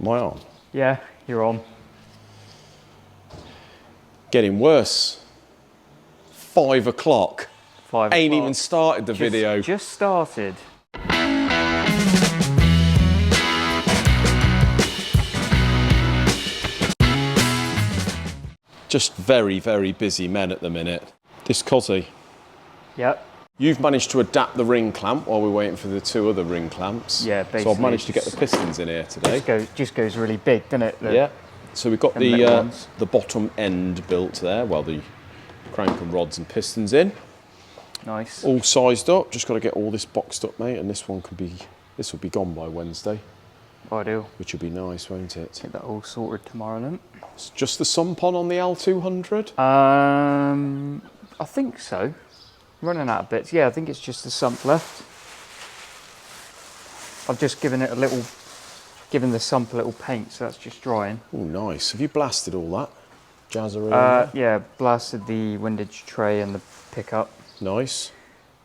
Am I on? Yeah, you're on. Getting worse. 5 o'clock. 5 Ain't o'clock. even started the video. Just started. Just very, very busy men at the minute. This Cosy. Yep. You've managed to adapt the ring clamp while we're waiting for the 2 other ring clamps. Yeah, basically. So I've managed to get the pistons in here today. Just goes really big, doesn't it? Yeah. So we've got the bottom end built there, well, the crank and rods and pistons in. Nice. All sized up. Just got to get all this boxed up, mate, and this will be gone by Wednesday. Ideal. Which will be nice, won't it? Get that all sorted tomorrow then. It's just the Sumpon on the L200? I think so. Running out of bits. Yeah, I think it's just the sump left. I've just given the sump a little paint, so that's just drying. Oh, nice. Have you blasted all that? Jazzery? Yeah, blasted the windage tray and the pickup. Nice.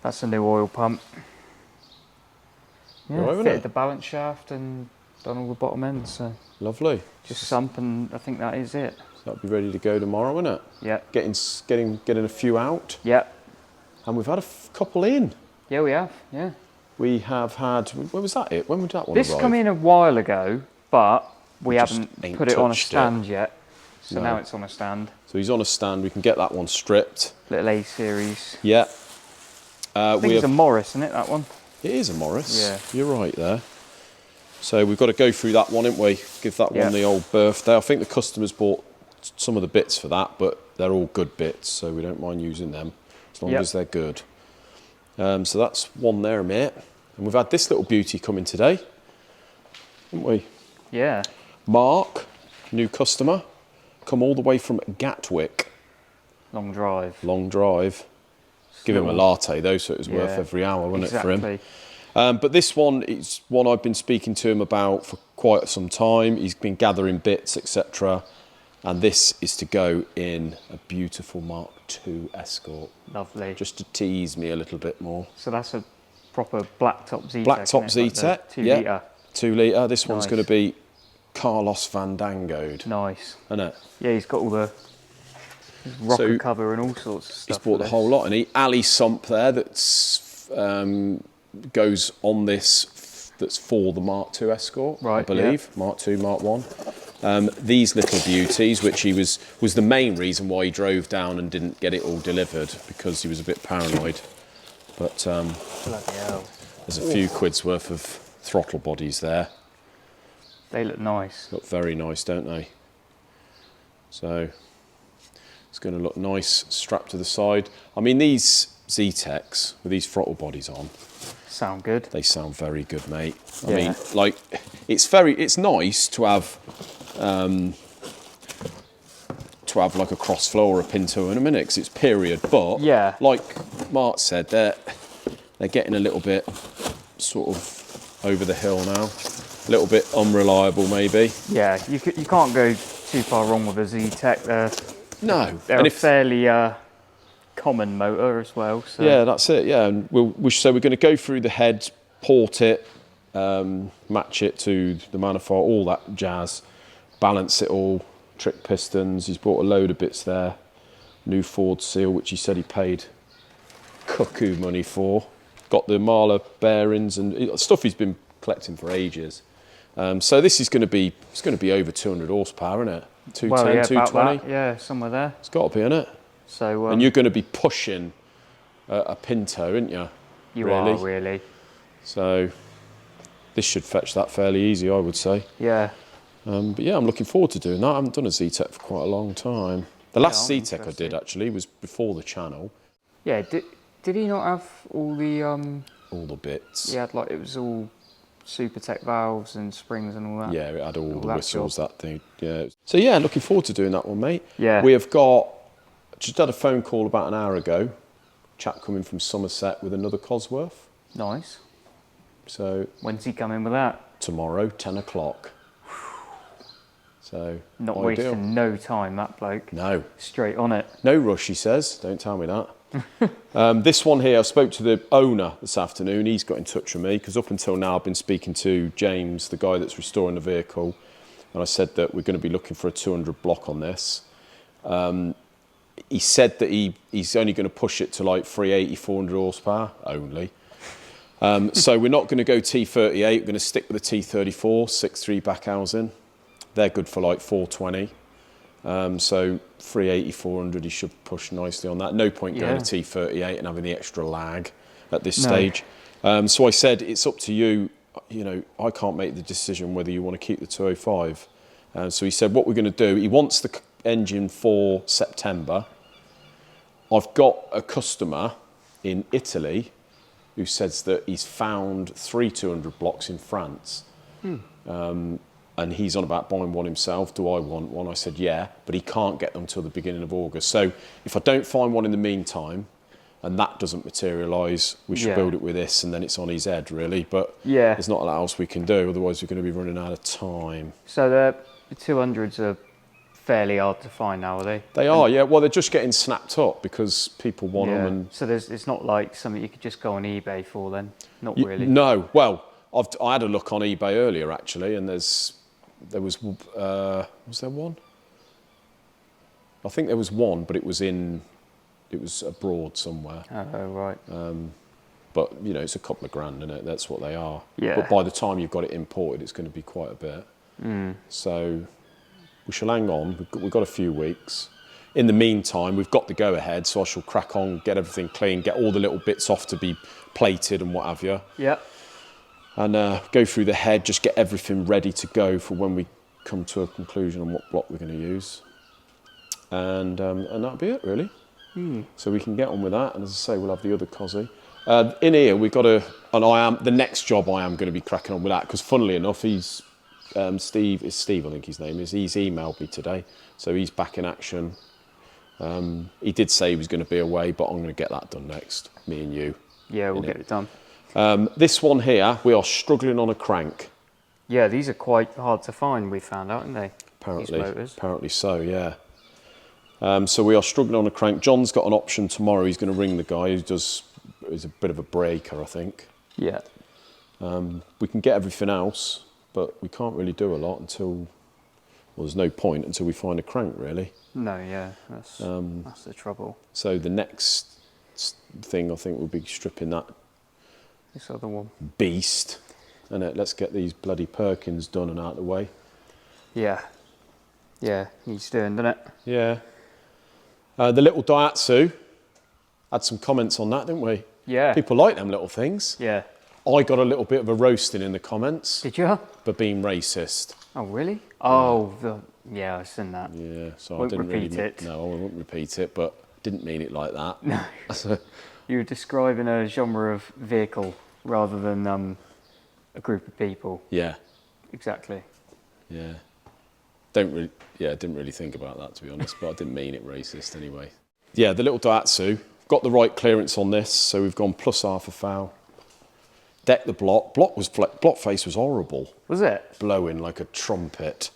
That's a new oil pump. Yeah, Right, fitted the balance shaft and done all the bottom ends. So lovely. just sump, and I think that is it. So that'll be ready to go tomorrow, won't it? Yeah. Getting a few out. Yeah. And we've had a couple in. Yeah, we have. Yeah. We have had. When was that? When would that one This arrive? come in a while ago, but we haven't ain't put it on a touched stand yet. So No. now it's on a stand. So he's on a stand. We can get that one stripped. Little A series. Yeah. I think it's a Morris, isn't it? That one. It is a Morris. Yeah. You're right there. So we've got to go through that one, haven't we? Give that one the old birthday. I think the customers bought some of the bits for that, but they're all good bits, so we don't mind using them as long as they're good. So that's one there, mate. And we've had this little beauty come in today, haven't we? Yeah. Mark, new customer, come all the way from Gatwick. Long drive. Long drive. Give him a latte though, so it was worth every hour, wasn't it, for him? But this one is one I've been speaking to him about for quite some time. He's been gathering bits, etc. And this is to go in a beautiful Mark II Escort. Lovely. Just to tease me a little bit more. So that's a proper blacktop Zetec. Blacktop Zetec, like 2 litre. 2 litre. This one's going to be Carlos Fandangoed. Nice. Isn't it? Yeah, he's got all the rocker cover and all sorts of stuff. He's bought the whole lot, and he alley sump there that's goes on this, that's for the Mark II Escort, I believe. Yeah. Mark II, Mark I. These little beauties, which he was the main reason why he drove down and didn't get it all delivered, because he was a bit paranoid. But bloody hell. There's a few quid's worth of throttle bodies there. They look nice. Look very nice, don't they? So it's going to look nice strapped to the side. I mean, these Zetecs with these throttle bodies on sound good. They sound very good, mate. I mean, like, it's nice to have like a cross flow or a Pinto in a minute, because it's period. But like Mark said, they're getting a little bit sort of over the hill now, a little bit unreliable maybe. Yeah, you can't go too far wrong with a Zetec. They're a fairly common motor as well. So. Yeah, that's it. Yeah, and so we're going to go through the head, port it, match it to the manifold, all that jazz, balance it all, trick pistons. He's bought a load of bits there. New Ford seal, which he said he paid cuckoo money for. Got the Marla bearings and stuff he's been collecting for ages. So this is going to be over 200 horsepower, isn't it? 210, 220. Yeah, somewhere there. It's got to be, isn't it? So and you're going to be pushing a Pinto, aren't you? You are, really. So this should fetch that fairly easy, I would say. Yeah. But yeah, I'm looking forward to doing that. I haven't done a Zetec for quite a long time. The last Zetec I did actually was before the channel. Yeah. Did he not have all the bits? Yeah, like it was all Supertech valves and springs and all that. Yeah, it had all the whistles, that thing. Yeah. So yeah, looking forward to doing that one, mate. Yeah. We have got. Just had a phone call about an hour ago. Chap coming from Somerset with another Cosworth. Nice. So when's he coming with that? Tomorrow, 10 o'clock. So not wasting no time, that bloke. No. Straight on it. No rush, he says. Don't tell me that. This one here, I spoke to the owner this afternoon. He's got in touch with me because up until now I've been speaking to James, the guy that's restoring the vehicle. and I said that we're going to be looking for a 200 block on this. He said that he's only going to push it to like 380, 400 horsepower only. So we're not going to go T38, we're going to stick with the T34, 6.3 back housing. They're good for like 420. So 380, 400, he should push nicely on that. No point going to T38 and having the extra lag at this stage. So I said, it's up to you. You know, I can't make the decision whether you want to keep the 205. So he said, what we're going to do, he wants the engine for September. I've got a customer in Italy who says that he's found 3 200 blocks in France. And he's on about buying one himself. Do I want one? I said, yeah, but he can't get them till the beginning of August. So if I don't find one in the meantime, and that doesn't materialise, we should build it with this, and then it's on his head, really. But there's not a lot else we can do, otherwise we're going to be running out of time. So the 200s are fairly hard to find now, are they? They are, yeah. Well, they're just getting snapped up because people want them. And so it's not like something you could just go on eBay for then? Not really? No. Well, I had a look on eBay earlier, actually, and there was there one? I think there was one, but it was abroad somewhere. Oh, right. But, you know, it's a couple of grand, isn't it? That's what they are. Yeah. But by the time you've got it imported, it's going to be quite a bit. So we shall hang on. We've got a few weeks. In the meantime, we've got the go-ahead, so I shall crack on, get everything clean, get all the little bits off to be plated and what have you. Yeah. And go through the head, just get everything ready to go for when we come to a conclusion on what block we're going to use. And that'll be it, really. So we can get on with that, and as I say, we'll have the other Cosy. In here, we've got the next job I am going to be cracking on with that, because funnily enough, Steve, I think his name is, he's emailed me today, so he's back in action. He did say he was going to be away, but I'm going to get that done next, me and you. Yeah, we'll get it done. This one here, we are struggling on a crank. Yeah, these are quite hard to find, we found out, aren't they? Apparently so, yeah. So we are struggling on a crank. John's got an option tomorrow. He's going to ring the guy who is a bit of a breaker, I think. Yeah. We can get everything else, but we can't really do a lot until, well, there's no point until we find a crank, really. No, yeah, that's the trouble. So the next thing, I think, will be stripping that this other one beast, and let's get these bloody Perkins done and out of the way. Yeah, needs doing, doesn't it? Yeah. The little Datsun, had some comments on that, didn't we? Yeah. People like them little things. Yeah. I got a little bit of a roasting in the comments. Did you? For being racist. Oh, really? Oh, yeah, I've seen that. Yeah, so Won't I didn't repeat really... it. No, I won't repeat it, but didn't mean it like that. No. You were describing a genre of vehicle rather than a group of people. Yeah. Exactly. Yeah. Didn't really think about that, to be honest, but I didn't mean it racist anyway. Yeah, the little Datsun, got the right clearance on this, so we've gone plus half a foul. Deck the block. Block face was horrible. Was it? Blowing like a trumpet.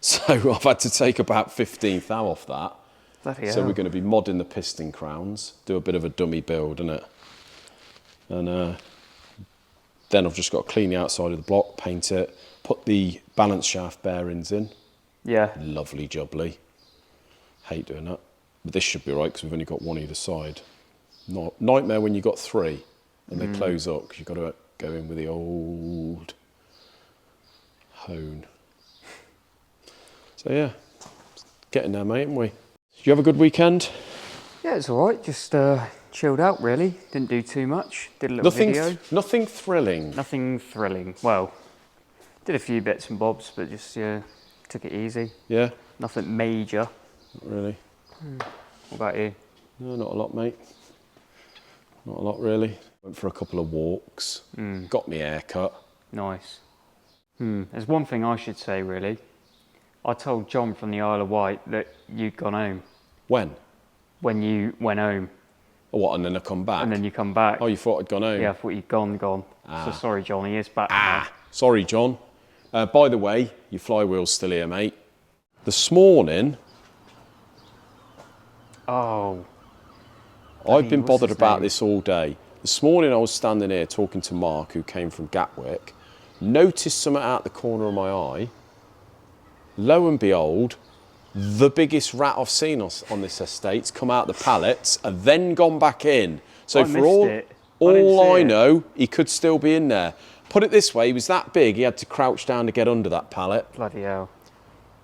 So I've had to take about 15th thou off that. Bloody so hell. We're going to be modding the piston crowns, do a bit of a dummy build, innit? And then I've just got to clean the outside of the block, paint it, put the balance shaft bearings in. Yeah. Lovely jubbly. Hate doing that. But this should be right because we've only got one either side. Nightmare when you've got three and they close up because you've got to go in with the old hone. So yeah, getting there, mate, haven't we? Did you have a good weekend? Yeah, it's all right. Just chilled out, really. Didn't do too much. Did a little video. Nothing thrilling. Nothing thrilling. Well, did a few bits and bobs, but just took it easy. Yeah. Nothing major. Not really. What about you? No, not a lot, mate. Not a lot, really. Went for a couple of walks. Got me hair cut. Nice. There's one thing I should say, really. I told John from the Isle of Wight that you'd gone home. When? When you went home. Oh, what, and then I come back? And then you come back. Oh, you thought I'd gone home? Yeah, I thought you'd gone. So sorry, John, he is back now. Sorry, John. By the way, your flywheel's still here, mate. This morning... Oh. I've been bothered about this all day. This morning I was standing here talking to Mark, who came from Gatwick, noticed something out the corner of my eye, lo and behold, the biggest rat I've seen on this estate's come out the pallets and then gone back in. So for all I know, he could still be in there. Put it this way, he was that big, he had to crouch down to get under that pallet. Bloody hell.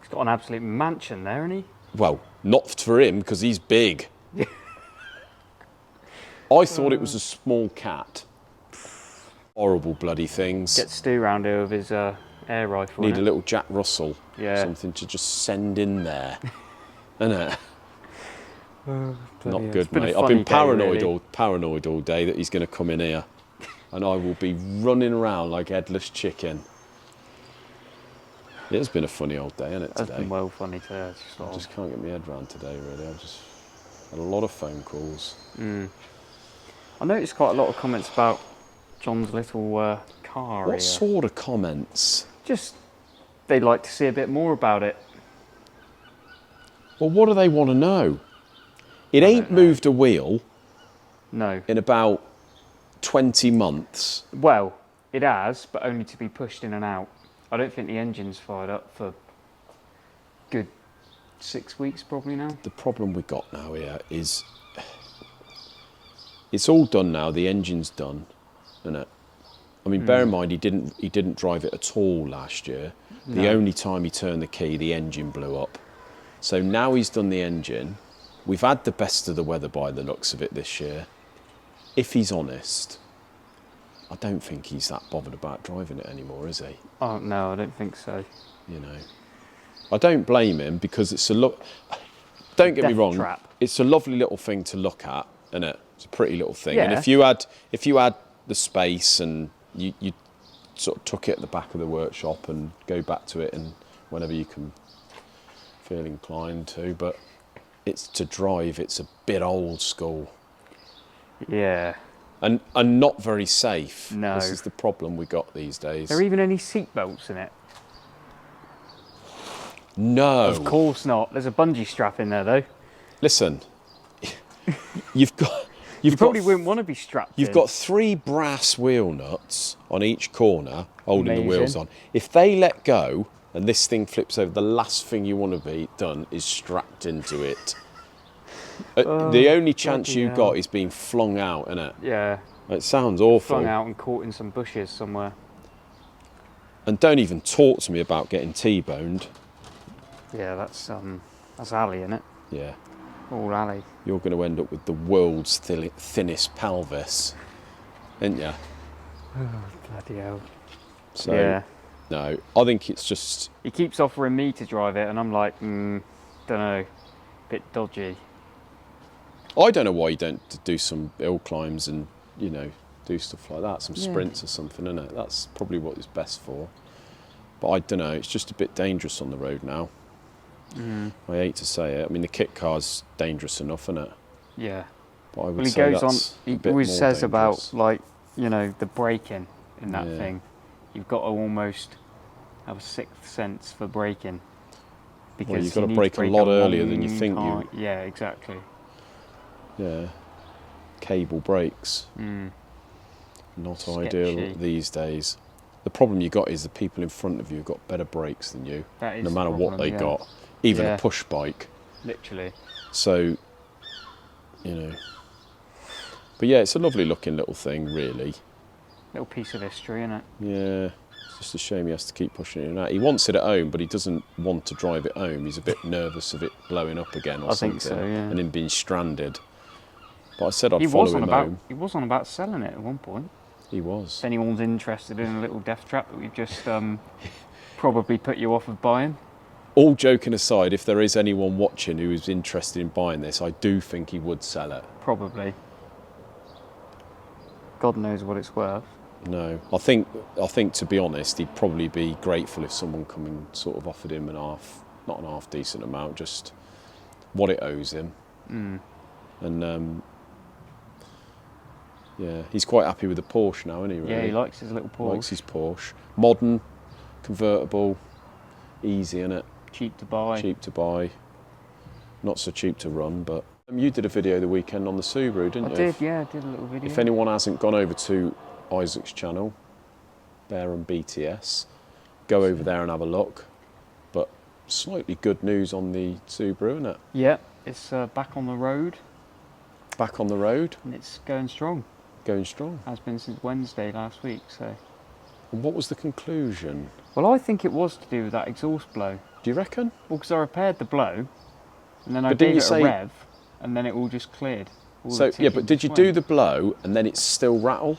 He's got an absolute mansion there, hasn't he? Well, not for him, because he's big. I thought it was a small cat. Horrible bloody things. Get Stu round here with his air rifle. Need a little Jack Russell. Yeah. Something to just send in there. Innit? Not good, mate. I've been paranoid all day that he's going to come in here. And I will be running around like headless chicken. It has been a funny old day, hasn't it, today? It's been well funny today. I just can't get my head around today, really. I've just had a lot of phone calls. I noticed quite a lot of comments about John's little car. What sort of comments? Just, they'd like to see a bit more about it. Well, what do they want to know? It ain't moved a wheel. No. In about 20 months. Well, it has, but only to be pushed in and out. I don't think the engine's fired up for good 6 weeks probably now. The problem we got now here is it's all done now. The engine's done, isn't it? I mean, bear in mind he didn't drive it at all last year. No. The only time he turned the key, the engine blew up. So now he's done the engine. We've had the best of the weather by the looks of it this year. If he's honest, I don't think he's that bothered about driving it anymore, is he? Oh no, I don't think so. You know, I don't blame him because it's a look. Don't get me wrong, it's a lovely little thing to look at, isn't it? It's a pretty little thing. Yeah. And if you had the space and you sort of took it at the back of the workshop and go back to it and whenever you can feel inclined to, but it's to drive. It's a bit old school. Yeah. And not very safe. No. This is the problem we got these days. Are there even any seat belts in it? No. Of course not. There's a bungee strap in there though. Listen, you probably wouldn't want to be strapped You've got 3 brass wheel nuts on each corner holding the wheels on. If they let go and this thing flips over, the last thing you want to be done is strapped into it. The only chance you've got is being flung out, innit? Yeah. It sounds awful. Flung out and caught in some bushes somewhere. And don't even talk to me about getting T-boned. Yeah, that's alley, innit? Yeah. All alley. You're going to end up with the world's thinnest pelvis, ain't you? Oh, bloody hell. So, yeah. No, I think it's just... He keeps offering me to drive it, and I'm like, don't know, bit dodgy. I don't know why you don't do some hill climbs and, you know, do stuff like that, some sprints or something, isn't it? That's probably what it's best for. But I don't know, it's just a bit dangerous on the road now. I hate to say it. I mean, the kit car's dangerous enough, isn't it? Yeah. But I would say he always says about, like, you know, the braking in that thing. You've got to almost have a sixth sense for braking. Because you've got to brake a lot earlier than you think you... Yeah, exactly. Yeah. Cable brakes. Not ideal these days. The problem you got is the people in front of you have got better brakes than you, no matter what they got. Even a push bike. Literally. So, you know. But yeah, it's a lovely looking little thing, really. Little piece of history, isn't it? Yeah. It's just a shame he has to keep pushing it out. He wants it at home, but he doesn't want to drive it home. He's a bit nervous of it blowing up again or something. I think so, yeah. And him being stranded. But I said I'd follow him home. He was on about selling it at one point. He was. If anyone's interested in a little death trap that we've just probably put you off of buying. All joking aside, if there is anyone watching who is interested in buying this, I do think he would sell it. Probably. God knows what it's worth. No, I think to be honest, he'd probably be grateful if someone come and sort of offered him not an half decent amount, just what it owes him. And yeah, he's quite happy with the Porsche now, isn't he? Really? Yeah, he likes his little Porsche. Likes his Porsche. Modern, convertible, easy, innit? Cheap to buy. Cheap to buy. Not so cheap to run, but you did a video the weekend on the Subaru, didn't you? I did, yeah, I did a little video. If anyone hasn't gone over to Isaac's channel, Bear and BTS, go over there and have a look. But slightly good news on the Subaru, isn't it? Yeah, it's back on the road. Back on the road. And it's going strong. Going strong. Has been since Wednesday last week, so. And what was the conclusion? Well, I think it was to do with that exhaust blow. Do you reckon? Well, because I repaired the blow, and then I But didn't gave you it say- a rev, and then it all just cleared. All So the yeah, ticking but did you just do went. the blow and then it still rattle?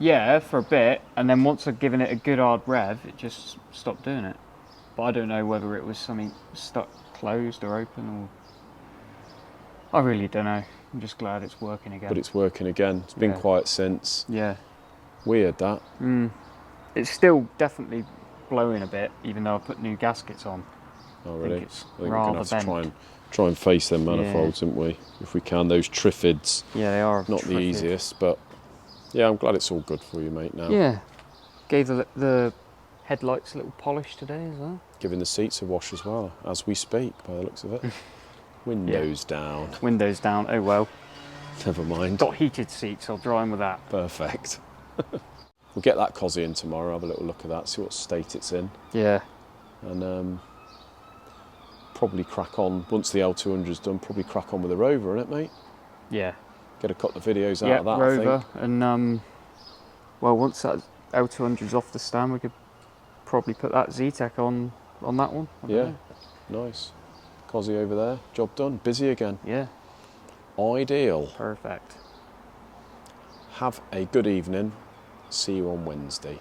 Yeah, for a bit, and then once I'd given it a good hard rev, it just stopped doing it. But I don't know whether it was something stuck closed or open, or I really don't know. I'm just glad it's working again. But it's working again. It's been Yeah. quiet since. Yeah. Weird that. It's still definitely blowing a bit, even though I put new gaskets on. Oh I really? think it's we're rather gonna have to bent. try and face them manifolds, aren't we? If we can, those triffids. Yeah, they are Not the tricky. easiest, but yeah, I'm glad it's all good for you, mate. Now. Yeah. Gave the headlights a little polish today as well. Giving the seats a wash as well, as we speak, by the looks of it. Windows down. Windows down, oh well. Never mind. Got heated seats, I'll dry them with that. Perfect. We'll get that Cosy in tomorrow, have a little look at that, see what state it's in. Yeah. And probably crack on, once the L200's done, probably crack on with the Rover, innit, mate? Yeah. Get a couple of videos out Yeah, of that, Rover. I think. And, well, once that L200's off the stand, we could probably put that Zetec on that one. I don't Yeah, know. nice. Cosy over there, job done, busy again. Yeah. Ideal. Perfect. Have a good evening. See you on Wednesday.